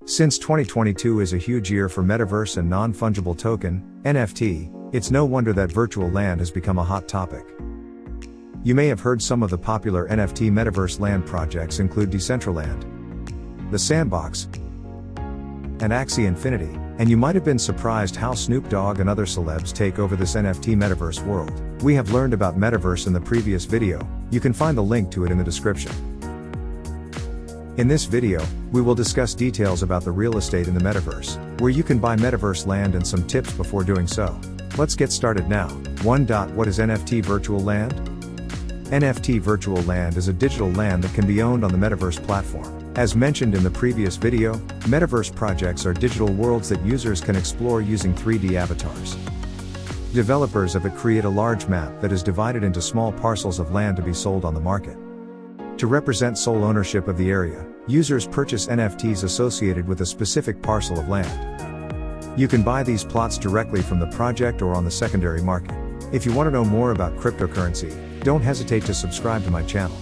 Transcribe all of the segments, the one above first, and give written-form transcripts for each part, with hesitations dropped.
Since 2022 is a huge year for Metaverse and non-fungible token, NFT, it's no wonder that virtual land has become a hot topic. You may have heard some of the popular NFT Metaverse Land projects include Decentraland, The Sandbox, and Axie Infinity, and you might have been surprised how Snoop Dogg and other celebs take over this NFT Metaverse world. We have learned about Metaverse in the previous video, you can find the link to it in the description. In this video, we will discuss details about the real estate in the Metaverse, where you can buy Metaverse land and some tips before doing so. Let's get started now. 1. What is NFT Virtual Land? NFT Virtual Land is a digital land that can be owned on the Metaverse platform. As mentioned in the previous video, Metaverse projects are digital worlds that users can explore using 3D avatars. Developers of it create a large map that is divided into small parcels of land to be sold on the market. To represent sole ownership of the area, users purchase NFTs associated with a specific parcel of land. You can buy these plots directly from the project or on the secondary market. If you want to know more about cryptocurrency, don't hesitate to subscribe to my channel.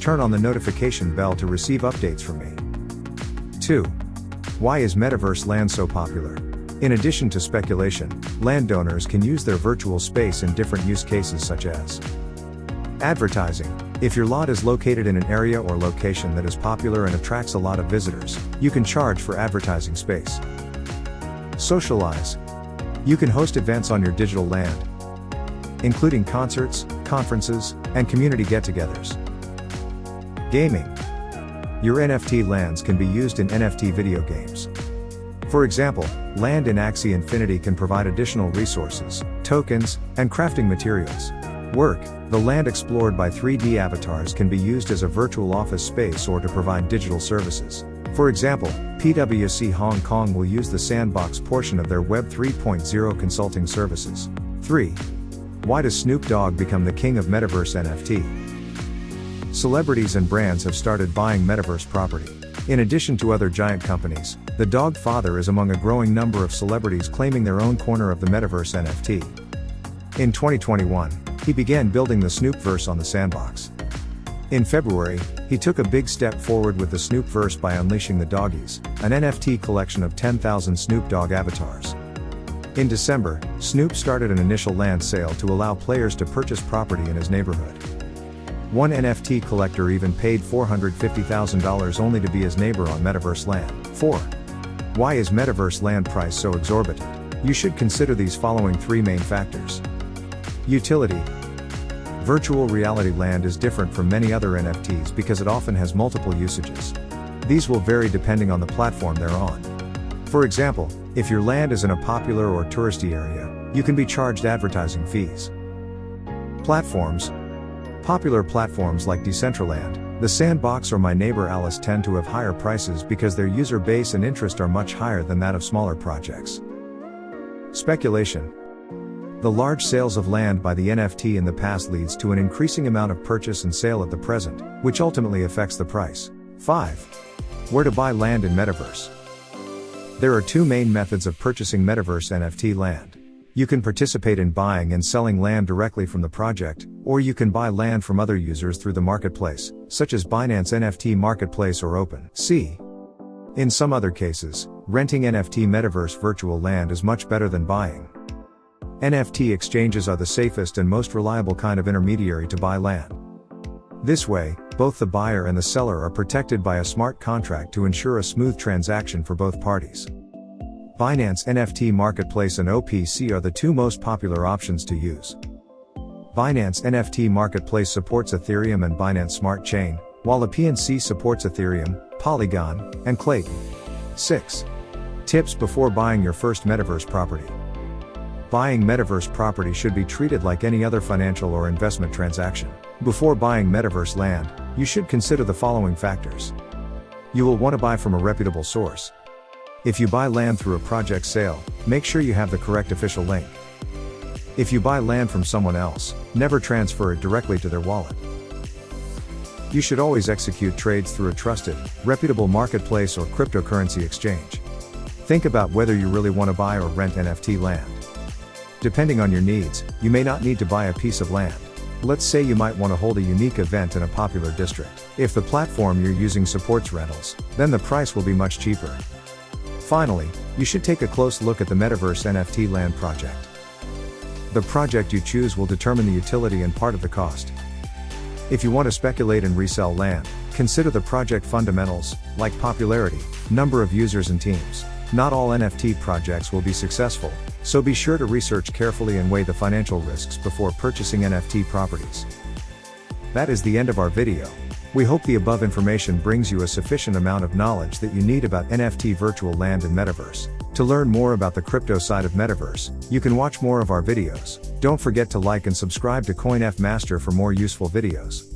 Turn on the notification bell to receive updates from me. 2. Why is Metaverse Land so popular? In addition to speculation, landowners can use their virtual space in different use cases such as advertising. If your lot is located in an area or location that is popular and attracts a lot of visitors, you can charge for advertising space. Socialize. You can host events on your digital land, including concerts, conferences, and community get-togethers. Gaming. Your NFT lands can be used in NFT video games. For example, land in Axie Infinity can provide additional resources, tokens, and crafting materials. Work. The land explored by 3D avatars can be used as a virtual office space or to provide digital services. For example, PwC Hong Kong will use the Sandbox portion of their Web 3.0 consulting services. 3. Why does Snoop Dogg become the king of Metaverse NFT? Celebrities and brands have started buying Metaverse property. In addition to other giant companies, the Dogg father is among a growing number of celebrities claiming their own corner of the Metaverse NFT. In 2021, he began building the Snoopverse on the Sandbox. In February, he took a big step forward with the Snoopverse by unleashing the Doggies, an NFT collection of 10,000 Snoop Dogg avatars. In December, Snoop started an initial land sale to allow players to purchase property in his neighborhood. One NFT collector even paid $450,000 only to be his neighbor on Metaverse Land. 4. Why is Metaverse Land price so exorbitant? You should consider these following 3 main factors. Utility. Virtual reality land is different from many other NFTs because it often has multiple usages. These will vary depending on the platform they're on. For example, if your land is in a popular or touristy area, you can be charged advertising fees. Platforms. Popular platforms like Decentraland, The Sandbox or My Neighbor Alice tend to have higher prices because their user base and interest are much higher than that of smaller projects. Speculation. The large sales of land by the NFT in the past leads to an increasing amount of purchase and sale at the present, which ultimately affects the price. 5. Where to buy land in Metaverse? There are 2 main methods of purchasing Metaverse NFT land. You can participate in buying and selling land directly from the project, or you can buy land from other users through the marketplace, such as Binance NFT Marketplace or OpenSea. In some other cases, renting NFT Metaverse virtual land is much better than buying. NFT exchanges are the safest and most reliable kind of intermediary to buy land. This way, both the buyer and the seller are protected by a smart contract to ensure a smooth transaction for both parties. Binance NFT Marketplace and OpenSea are the 2 most popular options to use. Binance NFT Marketplace supports Ethereum and Binance Smart Chain, while OpenSea supports Ethereum, Polygon, and Clayton. 6. Tips before buying your first Metaverse property. Buying Metaverse property should be treated like any other financial or investment transaction. Before buying Metaverse land, you should consider the following factors. You will want to buy from a reputable source. If you buy land through a project sale, make sure you have the correct official link. If you buy land from someone else, never transfer it directly to their wallet. You should always execute trades through a trusted, reputable marketplace or cryptocurrency exchange. Think about whether you really want to buy or rent NFT land. Depending on your needs, you may not need to buy a piece of land. Let's say you might want to hold a unique event in a popular district. If the platform you're using supports rentals, then the price will be much cheaper. Finally, you should take a close look at the Metaverse NFT Land project. The project you choose will determine the utility and part of the cost. If you want to speculate and resell land, consider the project fundamentals, like popularity, number of users and teams. Not all NFT projects will be successful, so be sure to research carefully and weigh the financial risks before purchasing NFT properties. That is the end of our video. We hope the above information brings you a sufficient amount of knowledge that you need about NFT virtual land and Metaverse. To learn more about the crypto side of Metaverse, you can watch more of our videos. Don't forget to like and subscribe to CoinF Master for more useful videos.